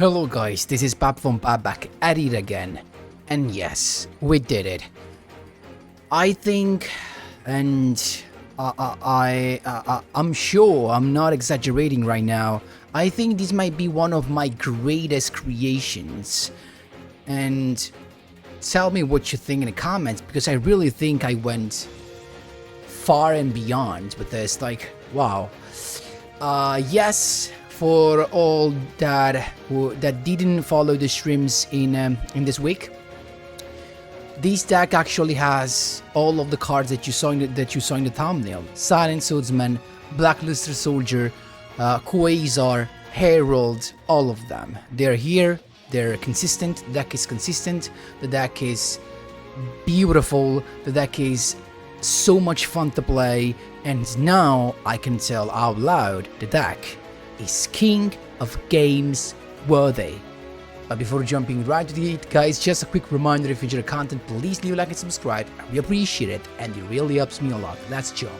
Hello guys, this is Pap from Pap back at it again. And yes, we did it. I think, and I'm sure I'm not exaggerating right now. I think this might be one of my greatest creations. And tell me what you think in the comments, because I really think I went far and beyond with this. Like, wow. Yes. For all that didn't follow the streams in this week, this deck actually has all of the cards that you saw in the thumbnail: Silent Swordsman, Black Luster Soldier, Quasar, Herald, all of them. They're here. They're consistent. The deck is consistent. The deck is beautiful. The deck is so much fun to play. And now I can tell out loud, the deck is king of games worthy. But before jumping right to it, guys, just a quick reminder: if you enjoy the content, please leave a like and subscribe. I really appreciate it, and it really helps me a lot. Let's jump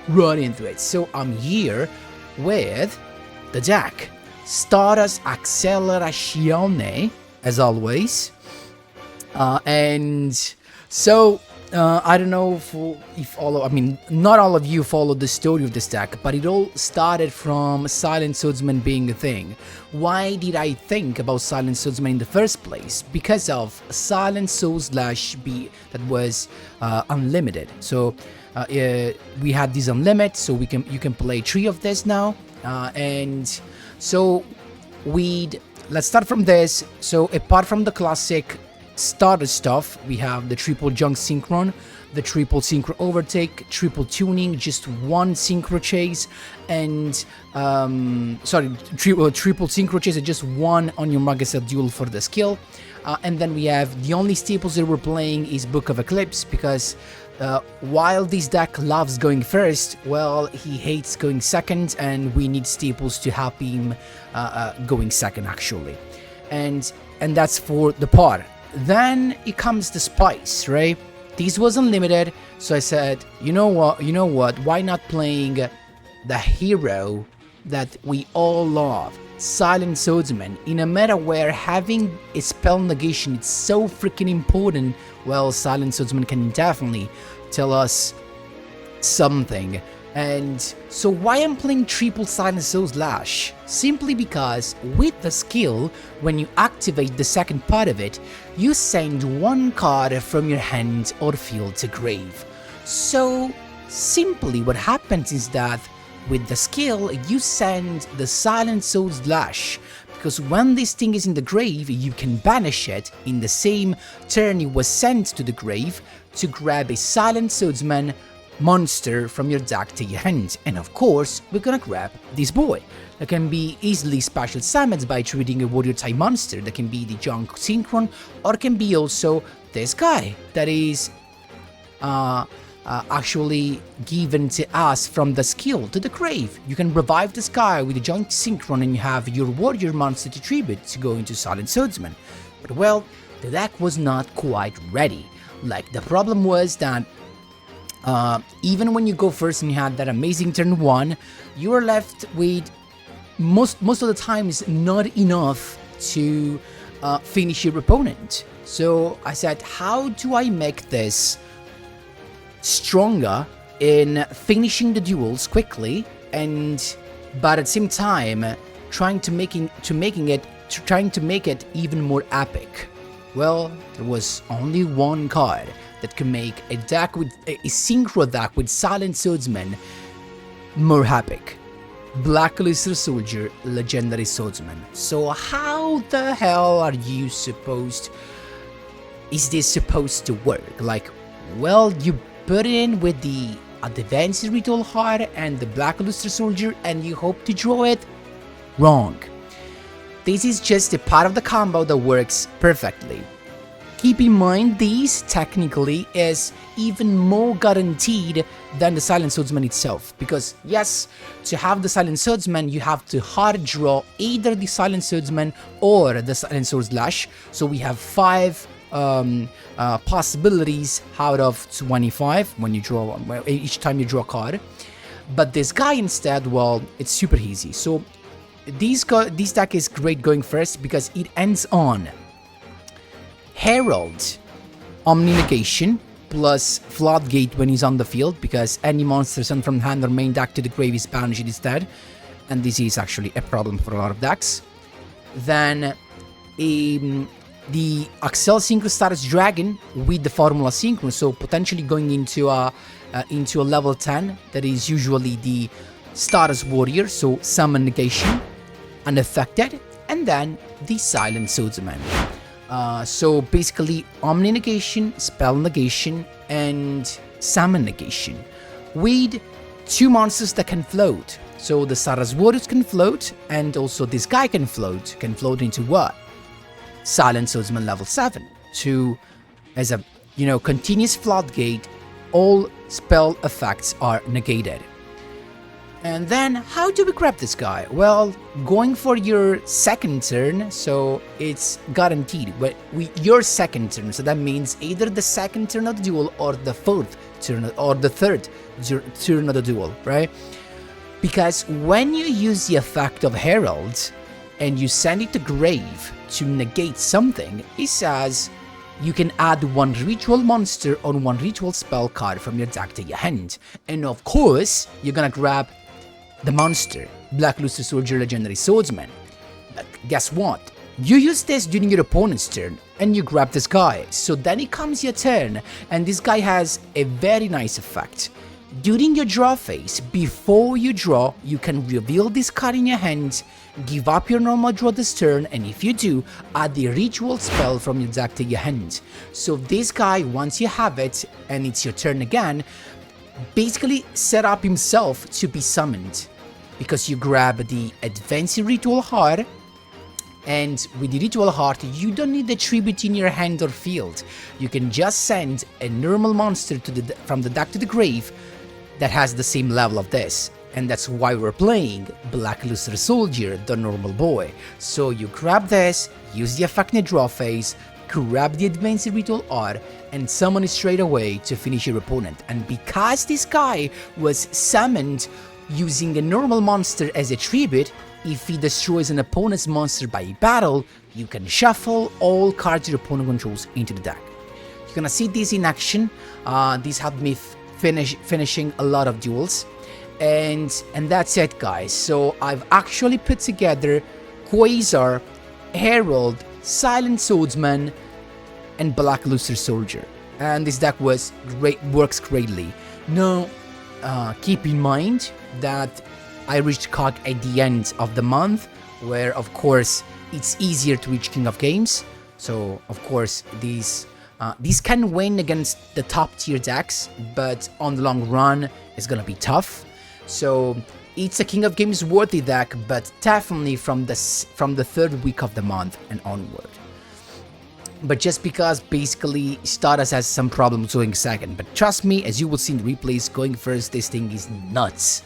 right into it. So I'm here with the deck Stardust Accelerazione, as always, and so I don't know if not all of you followed the story of this deck, but it all started from Silent Swordsman being a thing. Why did I think about Silent Swordsman in the first place? Because of Silent Soul/B that was unlimited. So we had this unlimited, so you can play 3 of this now, and so let's start from this. So apart from the classic STARDUST stuff, we have the triple junk synchron, the triple synchro overtake, triple tuning, just one synchro chase, and triple synchro chase and just one on your Magazine Duel for the skill. And then we have the only staples that we're playing is Book of Eclipse, because while this deck loves going first, well, he hates going second, and we need staples to help him going second actually. And that's for the part. Then it comes the spice, right? This was unlimited, so I said, you know what, why not playing the hero that we all love, Silent Swordsman, in a meta where having a spell negation is so freaking important. Well, Silent Swordsman can definitely tell us something. And so why I'm playing triple Silent Soul/? Simply because with the skill, when you activate the second part of it, you send one card from your hand or field to grave. So simply what happens is that with the skill, you send the Silent Soul/, because when this thing is in the grave, you can banish it in the same turn it was sent to the grave to grab a Silent Swordsman monster from your deck to your hand. And of course, we're gonna grab this boy that can be easily special summoned by treating a warrior type monster. That can be the junk synchron, or can be also this guy that is actually given to us from the skill to the grave. You can revive this guy with the junk synchron, and you have your warrior monster to tribute to go into Silent Swordsman. But well, the deck was not quite ready. Like, the problem was that even when you go first and you had that amazing turn 1, you are left with most of the time is not enough to finish your opponent. So I said, how do I make this stronger in finishing the duels quickly, but at the same time trying to make it even more epic? Well, there was only one card that can make a deck with a synchro deck with Silent Swordsman more epic: Black Luster Soldier, Legendary Swordsman. So how the hell is this supposed to work? Like, well, you put it in with the Advanced Ritual Heart and the Black Luster Soldier and you hope to draw it? Wrong. This is just a part of the combo that works perfectly. Keep in mind, this technically is even more guaranteed than the Silent Swordsman itself, because yes, to have the Silent Swordsman, you have to hard draw either the Silent Swordsman or the Silent Soul/. So we have 5 possibilities out of 25 when you draw each time you draw a card. But this guy instead, well, it's super easy. So this deck is great going first because it ends on Herald, Omni Negation, plus Floodgate when he's on the field, because any monster sent from hand or main deck to the grave is banished instead, and this is actually a problem for a lot of decks. Then the Axel Synchro Stardust Dragon with the Formula Synchro, so potentially going into a level 10 that is usually the Stardust Warrior, so Summon Negation, Unaffected, and then the Silent Swordsman. So basically Omni Negation, Spell Negation, and Summon Negation with 2 monsters that can float. So the Stardust Warriors can float, and also this guy can float. Can float into what? Silent Swordsman level 7 to, as a, continuous Floodgate, all spell effects are negated. And then, how do we grab this guy? Well, going for your second turn, so it's guaranteed. Your second turn, so that means either the second turn of the duel or the fourth turn or the third turn of the duel, right? Because when you use the effect of Herald and you send it to grave to negate something, it says you can add 1 ritual monster or 1 ritual spell card from your deck to your hand. And of course, you're gonna grab the monster, Black Luster Soldier Legendary Swordsman. But guess what? You use this during your opponent's turn, and you grab this guy. So then it comes your turn, and this guy has a very nice effect. During your draw phase, before you draw, you can reveal this card in your hand, give up your normal draw this turn, and if you do, add the ritual spell from your deck to your hand. So this guy, once you have it, and it's your turn again, basically set up himself to be summoned, because you grab the Advanced Ritual Heart, and with the Ritual Heart you don't need the tribute in your hand or field. You can just send a normal monster from the deck to the grave that has the same level of this, and that's why we're playing Black Luster Soldier, the normal boy. So you grab this, use the effect in the draw phase, grab the Advanced Ritual Art, and summon it straight away to finish your opponent. And because this guy was summoned using a normal monster as a tribute, if he destroys an opponent's monster by battle, you can shuffle all cards your opponent controls into the deck. You're gonna see this in action. This helped me finishing a lot of duels. And that's it, guys. So I've actually put together Quasar, Herald, Silent Swordsman, and Black Luster Soldier, and this deck works greatly. Now, keep in mind that I reached COG at the end of the month, where of course it's easier to reach King of Games. So of course these can win against the top tier decks, but on the long run it's gonna be tough. So it's a King of Games worthy deck, but definitely from the 3rd week of the month and onward. But just because basically Stardust has some problems going second, but trust me, as you will see in the replays, going first, this thing is nuts.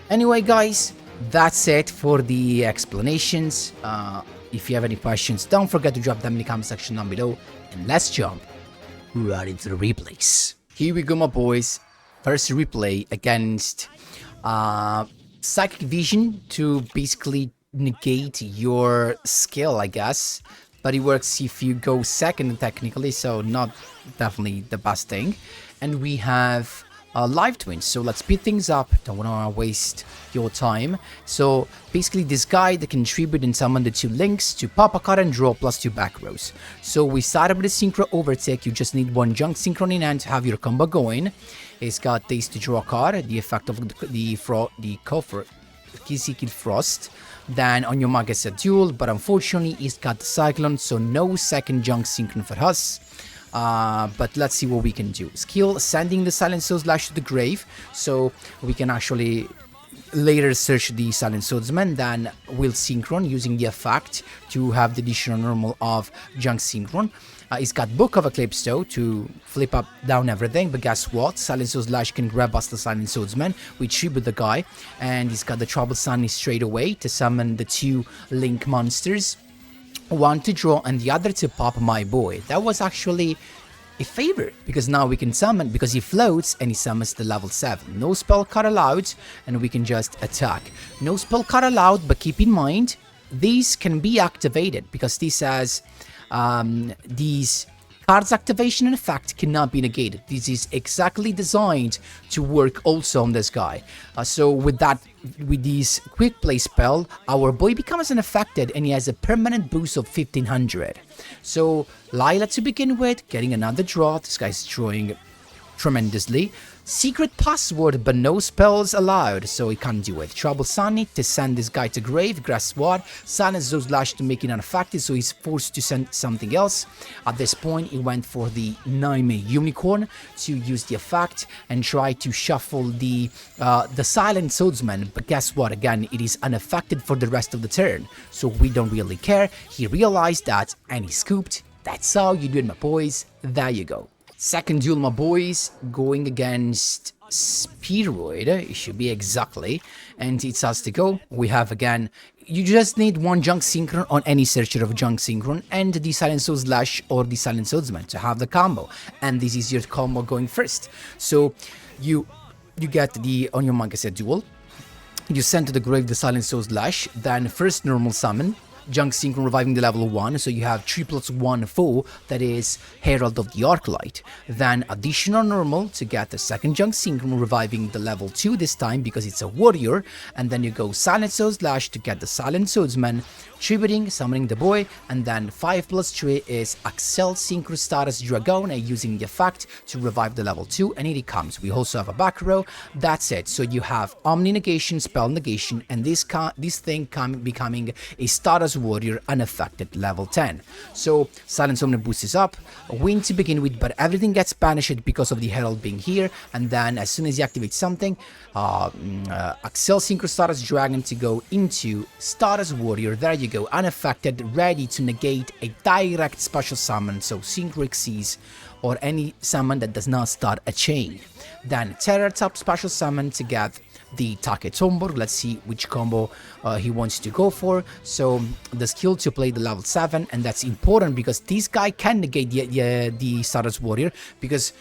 Anyway, guys, that's it for the explanations. If you have any questions, don't forget to drop them in the comment section down below, and let's jump right into the replays. Here we go, my boys. First replay against Psychic Vision to basically negate your skill, I guess. But it works if you go second technically, so not definitely the best thing. And we have Live Twins, so let's speed things up. Don't want to waste your time. So basically this guy that can tribute and summon the 2 links to pop a card and draw +2 back rows. So we started with the Synchro Overtake. You just need 1 Junk Synchron in hand to have your combo going. It's got this to draw a card, the effect of the Kiziki Frost. Then on your mark it's a Duel, but unfortunately it's got the Cyclone, so no second Junk Synchron for us. But let's see what we can do. Skill, sending the Silent Soul Slash to the grave, so we can actually later search the Silent Swordsman, then we'll Synchron using the effect to have the additional normal of Junk Synchron. It's got Book of Eclipse though to flip up down everything, but guess what? Silent Soul Slash can grab us the Silent Swordsman. We tribute the guy, and he's got the Trouble Sunny straight away to summon the 2 Link monsters. One to draw and the other to pop my boy. That was actually a favor, because now we can summon, because he floats and he summons the level 7. No spell card allowed, and we can just attack. No spell card allowed, but keep in mind, these can be activated, because this has these cards activation and effect cannot be negated. This is exactly designed to work also on this guy. So with this quick play spell, our boy becomes unaffected and he has a permanent boost of 1500. So Lila to begin with, getting another draw. This guy's drawing tremendously. Secret password, but no spells allowed, so he can't do it. Trouble Sunny to send this guy to grave. Grass Sword. Silence Zone Slash to make it unaffected, so he's forced to send something else. At this point, he went for the Naime Unicorn to use the effect and try to shuffle the Silent Swordsman. But guess what? Again, it is unaffected for the rest of the turn, so we don't really care. He realized that and he scooped. That's how you do it, my boys. There you go. Second duel, my boys, going against Speedroid. It should be exactly. And it's us to go. We have, again, you just need one Junk Synchron on any searcher of Junk Synchron and the Silent Soul Slash or the Silent Swordsman to have the combo. And this is your combo going first. So you get the on your Manga Set Duel. You send to the grave the Silent Soul Slash, then first normal summon. Junk Synchron reviving the level 1, so you have 3 + 1 4, that is Herald of the Arclight. Then additional normal to get the second Junk Synchron reviving the level 2 this time because it's a warrior, and then you go Silent Soul Slash to get the Silent Swordsman, tributing, summoning the boy, and then 5 + 3 is Axel Synchro Stardust Dragona using the effect to revive the level 2, and here it comes. We also have a back row. That's it. So you have Omni Negation, Spell Negation, and this thing becoming a Stardust Warrior unaffected level 10. So Silence Omni boosts up, win to begin with, but everything gets banished because of the Herald being here, and then as soon as you activate something, Axel Synchro Stardust Dragon to go into Stardust Warrior. There you go, unaffected, ready to negate a direct special summon, so Synchro Xyz or any summon that does not start a chain. Then Terror Top special summon to get the Take Tombo. Let's see which combo he wants to go for. So the skill to play the level 7, and that's important because this guy can negate the Stardust Warrior, because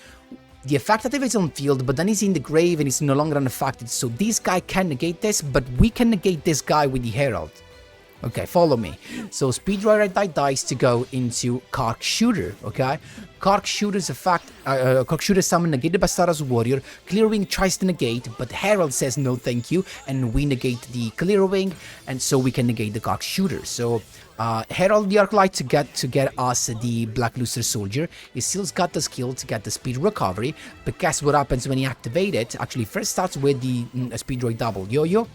the effect activates on field, but then he's in the grave and he's no longer unaffected. So this guy can negate this, but we can negate this guy with the Herald. Okay, follow me. So Speedroid dies to go into Cork Shooter, okay? Cork Shooter's effect, Cork Shooter summon negated by Stardust Warrior. Clearwing tries to negate, but Herald says no thank you, and we negate the Clearwing, and so we can negate the Cork Shooter. So Herald the Arclight to get us the Black Luster Soldier. He still's got the skill to get the speed recovery, but guess what happens when he activates it? Actually, first starts with the Speedroid double yo-yo.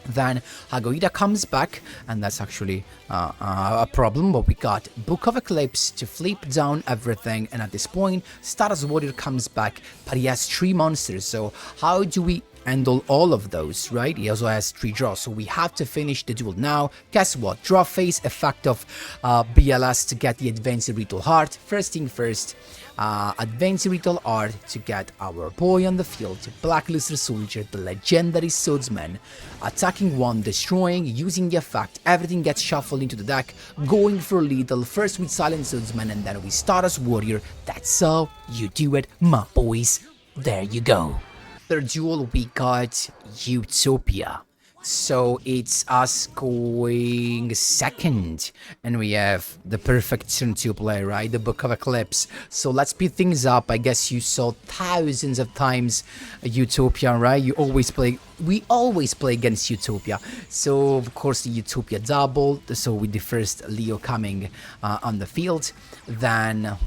Then Hagoida comes back, and that's actually a problem, but we got Book of Eclipse to flip down everything, and at this point, Stardust Warrior comes back, but he has 3 monsters, so how do we handle all of those, right? He also has 3 draws, so we have to finish the duel now. Guess what? Draw phase, effect of BLS to get the Advanced Ritual Heart. First thing first, Advanced Ritual Art to get our boy on the field, Black Luster Soldier, the legendary swordsman, attacking 1, destroying, using the effect, everything gets shuffled into the deck, going for lethal, first with Silent Swordsman and then with Stardust Warrior. That's how you do it, my boys. There you go. Third duel, we got Utopia. So it's us going second, and we have the perfect turn to play, right? The Book of Eclipse. So let's speed things up. I guess you saw thousands of times Utopia, right? We always play against Utopia. So of course the Utopia double. So with the first Leo coming on the field, then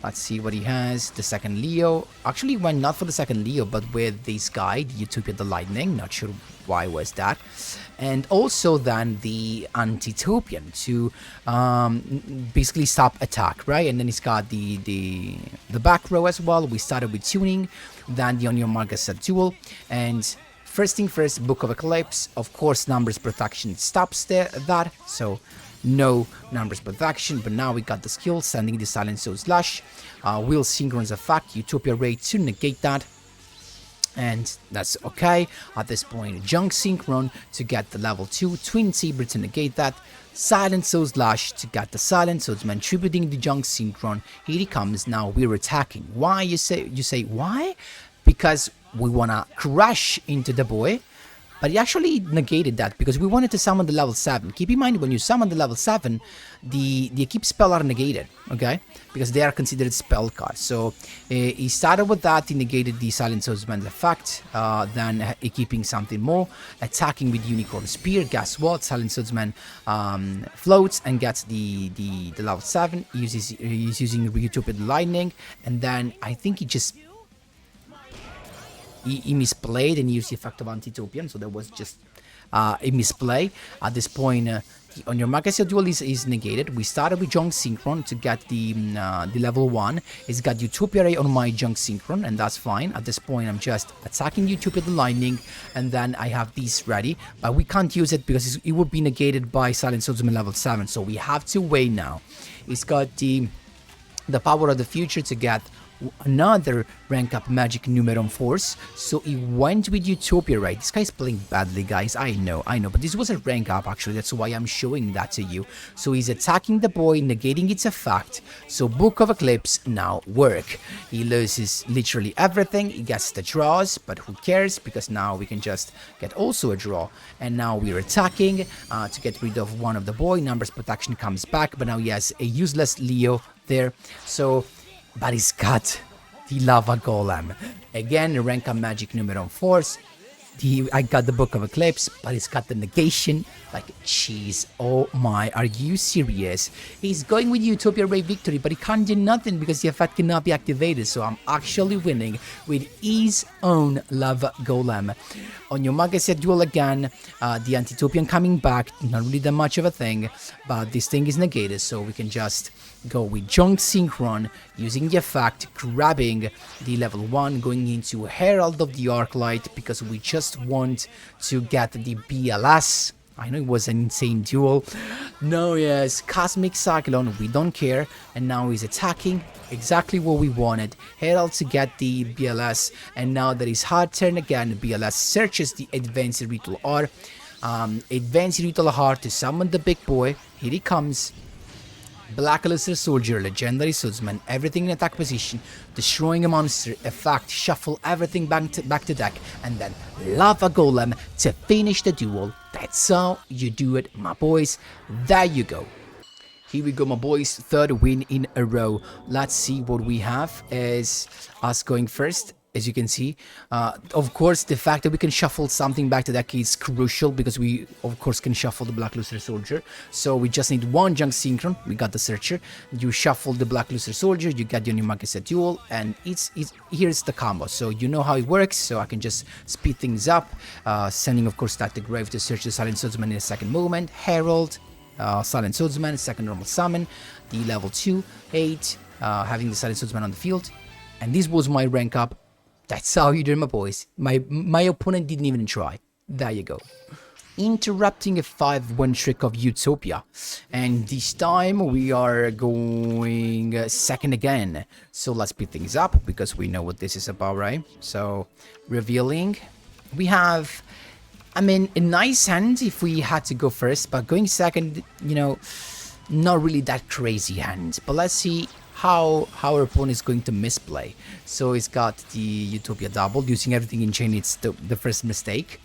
let's see what he has. The second Leo actually went not for the second Leo, but with this guy, the Utopia the Lightning. Not sure why was that. And also then the Antitopian to basically stop attack, right? And then he's got the back row as well. We started with tuning, then the Onion Marga Set Duel, and first thing first, Book of Eclipse. Of course, numbers protection stops that, so no numbers protection, but now we got the skill, sending the Silent Soul Slash, will Synchron's effect, Utopia Ray to negate that, And that's okay. At this point, Junk Synchron to get the level 2, Twin Saber to negate that, Silent Soul Slash to get the Silent Swordsman, tributing the Junk Synchron. Here he comes, now we're attacking. Why, you say, why? Because we wanna crash into the boy. But he actually negated that because we wanted to summon the level 7. Keep in mind, when you summon the level 7, the equip spell are negated, okay? Because they are considered spell cards. So he started with that, he negated the Silent Swordsman's effect, then equipping something more, attacking with Unicorn Spear. Guess what? Silent Swordsman floats and gets the level 7. He's using Ryutopid Lightning, and then I think he just... He misplayed and used the effect of Anti-Topian, so that was just a misplay. At this point, on your Magazine Duel is negated. We started with Junk Synchron to get the level 1. It's got Utopia Ray on my Junk Synchron, and that's fine. At this point, I'm just attacking Utopia the Lightning, and then I have these ready. But we can't use it because it would be negated by Silent Swordsman level 7, so we have to wait now. It's got the Power of the Future to get another rank up magic Numeron Force, so he went with Utopia Ray. This guy's playing badly, guys, I know, but this was a rank up actually, that's why I'm showing that to you. So he's attacking the boy, negating its effect, so Book of Eclipse now work. He loses literally everything, he gets the draws, but who cares, because now we can just get also a draw. And now we're attacking to get rid of one of the boy. Numbers protection comes back, but now he has a useless Leo there, so... But he's got the Lava Golem. Again, rank up magic Numeron Force. I got the Book of Eclipse, but he's got the negation. Like, jeez, oh my, are you serious? He's going with Utopia Ray Victory, but he can't do nothing because the effect cannot be activated. So I'm actually winning with his own Lava Golem. On your Magazine Duel again, the Antitopian coming back, not really that much of a thing, but this thing is negated, so we can just go with Junk Synchron, using the effect, grabbing the level 1, going into Herald of the Arclight, because we just want to get the BLS. I know it was an insane duel. No, yes, Cosmic Cyclone, we don't care. And now he's attacking, exactly what we wanted. Herald to get the BLS, and now that is hard turn again, BLS searches the Advanced Ritual R. Advanced Ritual R to summon the big boy. Here he comes. Black Luster Soldier, Legendary Swordsman, everything in attack position, destroying a monster, effect, shuffle everything back to deck, and then Lava Golem to finish the duel. That's how you do it, my boys. There you go. Here we go, my boys, third win in a row. Let's see what we have as us going first. As you can see, of course, the fact that we can shuffle something back to deck is crucial, because we, of course, can shuffle the Black Luster Soldier. So we just need one Junk Synchron. We got the Searcher. You shuffle the Black Luster Soldier. You get your new Magazine Duel, and here's the combo. So you know how it works. So I can just speed things up, sending, of course, that the Grave to search the Silent Swordsman in a second moment. Herald, Silent Swordsman, second normal summon, the level 2, 8, having the Silent Swordsman on the field, and this was my rank up. That's how you do it, my boys. My opponent didn't even try. There you go. Interrupting a 5-1 trick of Utopia. And this time we are going second again. So let's speed things up, because we know what this is about, right? So, revealing. We have, I mean, a nice hand if we had to go first, but going second, you know, not really that crazy hand. But let's see how our opponent is going to misplay. So he's got the Utopia double, using everything in chain. It's the first mistake,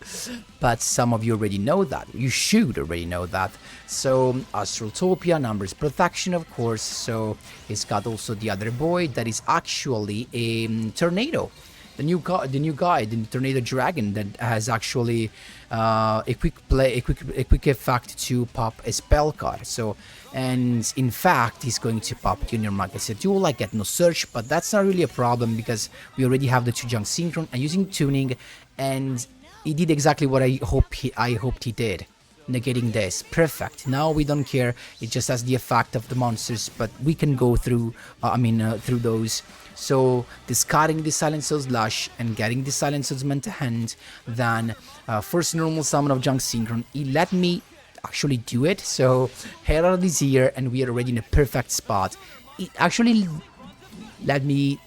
but some of you already know that. You should already know that. So Astraltopia, numbers protection, of course. So he's got also the other boy that is actually a tornado. The new guy, the Tornado Dragon, that has actually a quick effect to pop a spell card. So, and in fact, he's going to pop Junior Magazine Duel. I get no search, but that's not really a problem, because we already have the 2 Junk Synchron. I'm using tuning, and he did exactly what I hoped he did. Negating this, perfect. Now we don't care. It just has the effect of the monsters, but we can go through. Through those. So discarding the Silent Soul Slash and getting the Silent Swordsman to hand. Then first normal summon of Junk Synchron. He let me actually do it. So Herald is here, and we are already in a perfect spot. It actually let me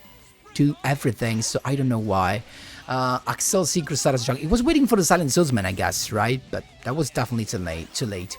do everything. So I don't know why. Axel Synchro Stardust Dragon. It was waiting for the Silent Swordsman, I guess, right? But that was definitely too late.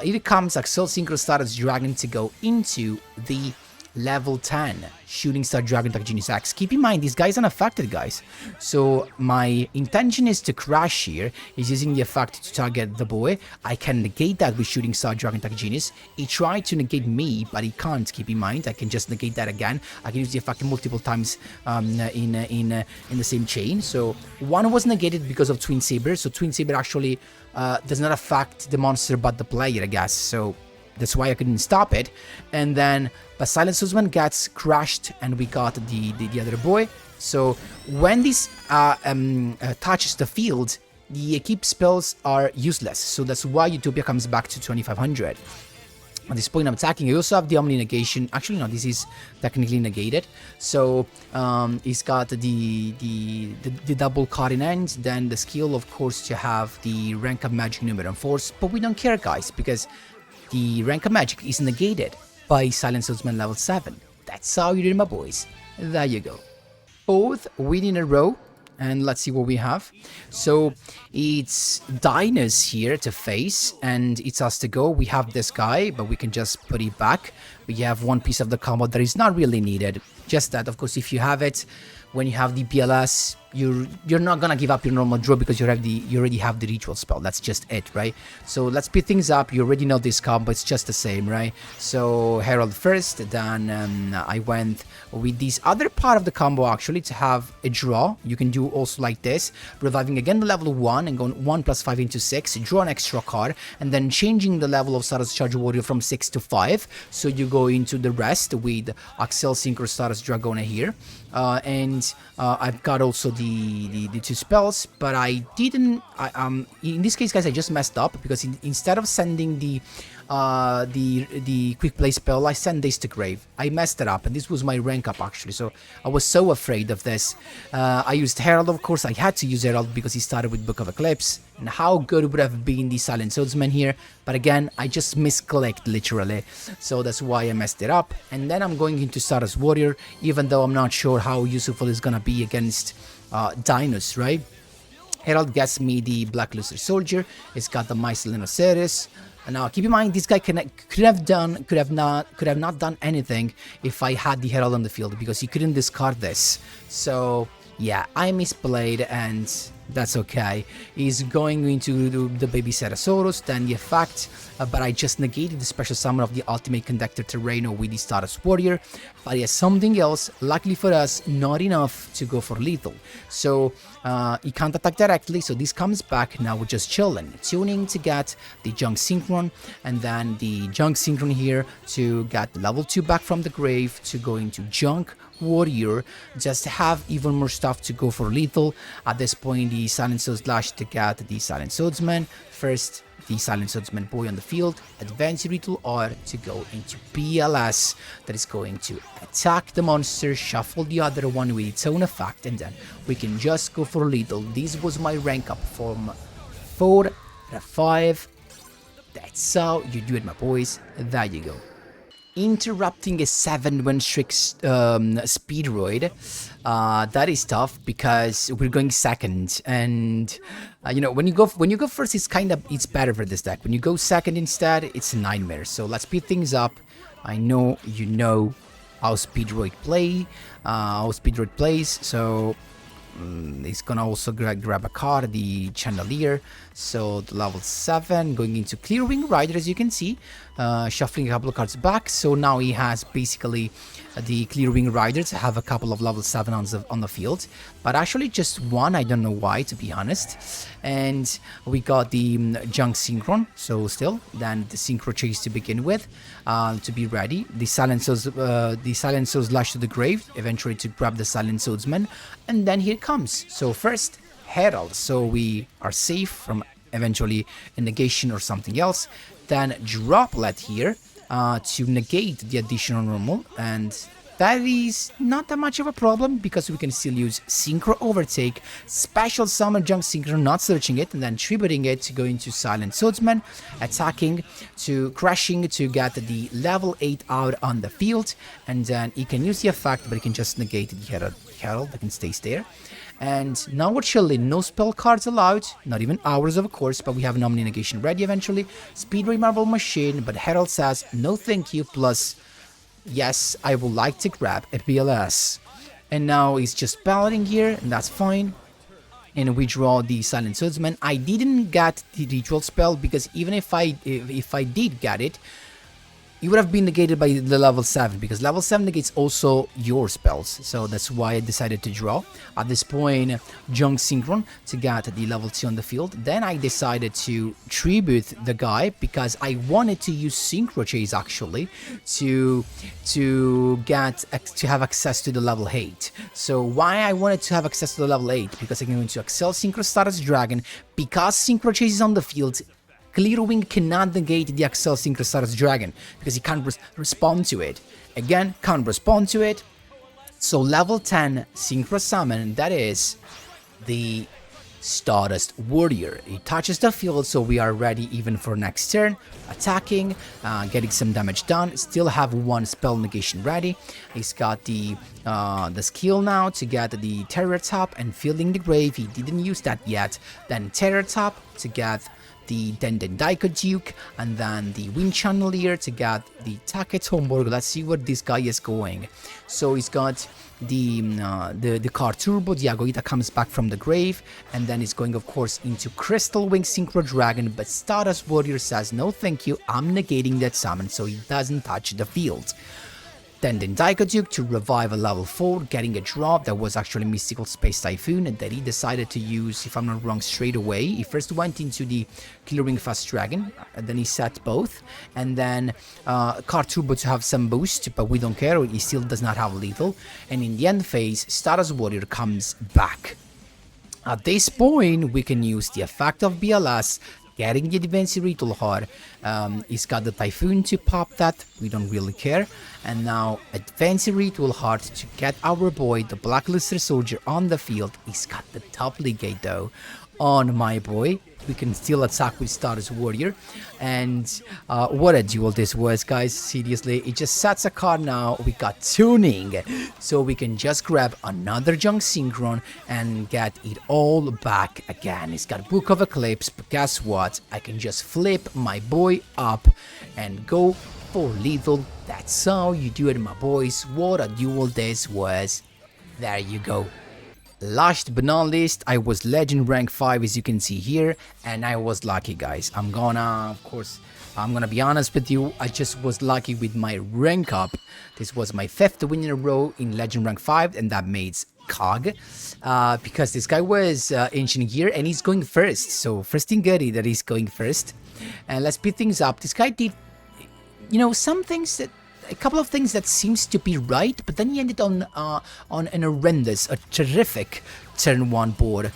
Here comes Axel Synchro Stardust Dragon to go into the level 10 Shooting Star Dragon Dark Genius X. Keep in mind, this guy's unaffected, guys. So my intention is to crash here. He's using the effect to target the boy. I can negate that with Shooting Star Dragon Dark Genius. He tried to negate me, but he can't. Keep in mind, I can just negate that again. I can use the effect multiple times in the same chain. So one was negated because of Twin Saber. So Twin Saber actually does not affect the monster but the player, I guess. So that's why I couldn't stop it. And then but Silent Swordsman gets crushed and we got the other boy. So when this touches the field, the equipped spells are useless. So that's why Utopia comes back to 2500. At this point I'm attacking. I also have the Omni negation. Actually no, this is technically negated. So he's got the double card in end. Then the skill, of course, to have the rank of magic, number and force. But we don't care, guys, because the rank of magic is negated by Silent Swordsman level 7. That's how you do it, my boys. There you go. Both win in a row. And let's see what we have. So it's Diners here to face, and it's us to go. We have this guy, but we can just put it back. We have one piece of the combo that is not really needed. Just that, of course, if you have it, when you have the PLS, you're not gonna give up your normal draw because you already have the ritual spell. That's just it, right? So let's speed things up. You already know this combo, it's just the same, right? So Herald first, then I went with this other part of the combo actually to have a draw. You can do also like this, reviving again the level 1 and going 1 + 5 into 6, draw an extra card, and then changing the level of Stardust Charge Warrior from 6 to 5. So you go into the rest with Axel Synchro Stardust Dragona here. I've got also the two spells, but I didn't. In this case, guys, I just messed up because instead of sending the quick play spell, I sent this to grave. I messed it up, and this was my rank up actually. So I was so afraid of this. I used Herald, of course. I had to use Herald because he started with Book of Eclipse. And how good would have been the Silent Swordsman here? But again, I just misclicked literally. So that's why I messed it up. And then I'm going into Stardust Warrior, even though I'm not sure how useful it's gonna be against Dinos, right? Herald gets me the Black Luster Soldier. It's got the Mycelian Osiris. And now keep in mind, this guy could have not done anything if I had the Herald on the field because he couldn't discard this. So yeah, I misplayed and that's okay. He's going into the Baby Ceratosaurus, then the effect, but I just negated the special summon of the Ultimate Conductor Terreno with the Stardust Warrior. But he has something else, luckily for us, not enough to go for lethal. So he can't attack directly, so this comes back. Now we're just chilling, tuning to get the Junk Synchron, and then the Junk Synchron here to get the level 2 back from the grave to go into Junk Warrior, just to have even more stuff to go for lethal. At this point, the Silent Sword Slash to get the Silent Swordsman. First, the Silent Swordsman boy on the field, advance Ritual R to go into PLS, that is going to attack the monster, shuffle the other one with its own effect, and then we can just go for lethal. This was my rank up from 4 to 5. That's how you do it, my boys. There you go. Interrupting a 7-win streak speedroid, that is tough because we're going second, and you know, when you go first, it's better for this deck. When you go second instead, it's a nightmare. So let's speed things up. I know you know how speedroid plays, so he's gonna also grab a card, the Chandelier. So the level 7 going into Clear Wing Rider, as you can see, shuffling a couple of cards back. So now he has basically the Clear Wing Rider to have a couple of level 7 on the field, but actually just one. I don't know why, to be honest. And we got the Junk Synchron, so still then the Synchro Chase to begin with, to be ready. The Silent Swords Lash to the grave, eventually to grab the Silent Swordsman, and then here it comes. So first, Herald, so we are safe from eventually a negation or something else. Then Droplet here to negate the additional normal, and That is not that much of a problem because we can still use Synchro Overtake, special summon Junk Synchro, not searching it, and then tributing it to go into Silent Swordsman, attacking to crashing to get the level 8 out on the field, and then he can use the effect, but he can just negate the Herald that can stay there. And now we're chilling, no spell cards allowed, not even ours of course, but we have an Omni Negation ready eventually. Speedway Marble Machine, but Herald says no thank you, plus yes, I would like to grab a BLS. And now he's just balloting here, and that's fine. And we draw the Silent Swordsman. I didn't get the ritual spell because even if I did get it, it would have been negated by the level 7 because level 7 negates also your spells. So that's why I decided to draw. At this point, Junk Synchron to get the level 2 on the field. Then I decided to tribute the guy because I wanted to use Synchro Chase actually to have access to the level 8. So why I wanted to have access to the level 8? Because I'm going to Accel Synchro Stardust Dragon. Because Synchro Chase is on the field, Clearwing cannot negate the Accel Synchro Stardust Dragon because he can't respond to it. Again, can't respond to it. So level 10 Synchro Summon, that is the Stardust Warrior. He touches the field, so we are ready even for next turn. Attacking, getting some damage done. Still have one spell negation ready. He's got the skill now to get the Terror Top and Filling the Grave. He didn't use that yet. Then Terror Top to get the Denden Daiko Duke, and then the Wind Channelier to get the Taket Homburg. Let's see where this guy is going. So he's got the card Turbo, the Agoita comes back from the grave, and then he's going of course into Crystal Wing Synchro Dragon, but Stardust Warrior says no thank you, I'm negating that summon, so he doesn't touch the field. Then Daiko Duke to revive a level 4, getting a drop that was actually Mystical Space Typhoon, and that he decided to use, if I'm not wrong, straight away. He first went into the Clearing Fast Dragon, and then he set both, and then Card Turbo to have some boost, but we don't care, he still does not have lethal, and in the end phase, Stardust Warrior comes back. At this point, we can use the effect of BLS, getting the Advanced Ritual Heart. He's got the Typhoon to pop that, we don't really care. And now Advanced Ritual Heart to get our boy, the Black Luster Soldier, on the field. He's got the top Legate though on my boy. We can still attack with Stardust Warrior. And what a duel this was, guys. Seriously, it just sets a card now. We got Tuning. So we can just grab another Junk Synchron and get it all back again. It's got Book of Eclipse, but guess what? I can just flip my boy up and go for lethal. That's how you do it, my boys. What a duel this was. There you go. Last but not least, I was Legend rank 5 as you can see here, and I was lucky, guys. I'm gonna be honest with you, I just was lucky with my rank up. This was my 5th win in a row in Legend rank 5, and that made Cog, because this guy was Ancient Gear and he's going first, so first thing good that he's going first. And let's speed things up. This guy did, you know, a couple of things that seems to be right, but then he ended on an horrendous, a terrific turn 1 board,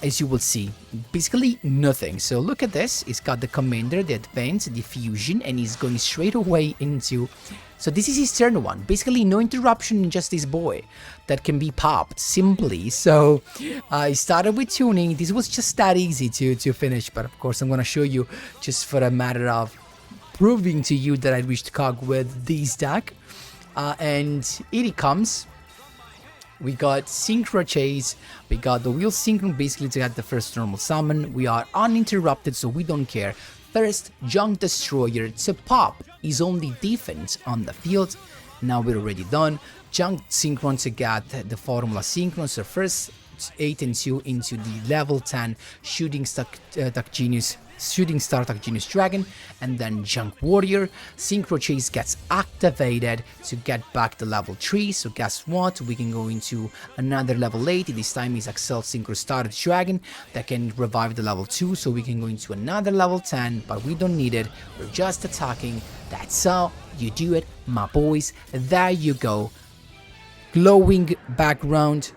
as you will see. Basically nothing. So look at this. He's got the Commander, the Advance, the Fusion, and he's going straight away into... So this is his turn 1. Basically no interruption, just this boy that can be popped simply. So I started with Tuning. This was just that easy to finish, but of course I'm going to show you just for a matter of proving to you that I reached Cog with this deck. And here it comes. We got Synchro Chase, we got the Wheel Synchron basically to get the first normal summon. We are uninterrupted, so we don't care. First, Junk Destroyer to pop his only defense on the field. Now we're already done. Junk Synchron to get the Formula Synchron, so first 8 and 2 into the level 10 Shooting Star Dark Genius Dragon, and then Junk Warrior. Synchro Chase gets activated to get back to level 3, so guess what, we can go into another level 8, this time is Accel Synchro Stardust Dragon that can revive the level 2, so we can go into another level 10, but we don't need it, we're just attacking. That's how you do it, my boys. There you go. Glowing background,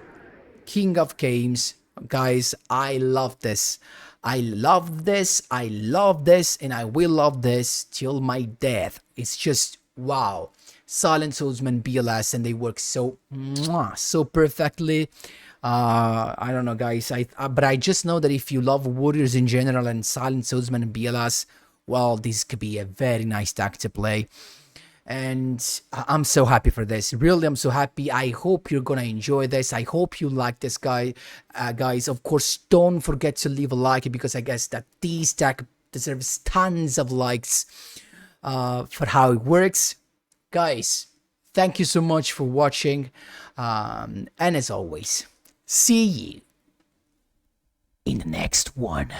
King of Games. Guys, I love this. I love this, I love this, and I will love this till my death. It's just wow. Silent Swordsman BLS, and they work so so perfectly. I don't know, guys. But I just know that if you love warriors in general and Silent Swordsman and BLS, well, this could be a very nice deck to play. And I'm so happy for this. Really, I'm so happy. I hope you're gonna enjoy this. I hope you like this guys. Of course, don't forget to leave a like, because I guess that this deck deserves tons of likes for how it works. Guys, thank you so much for watching. And as always, see you in the next one.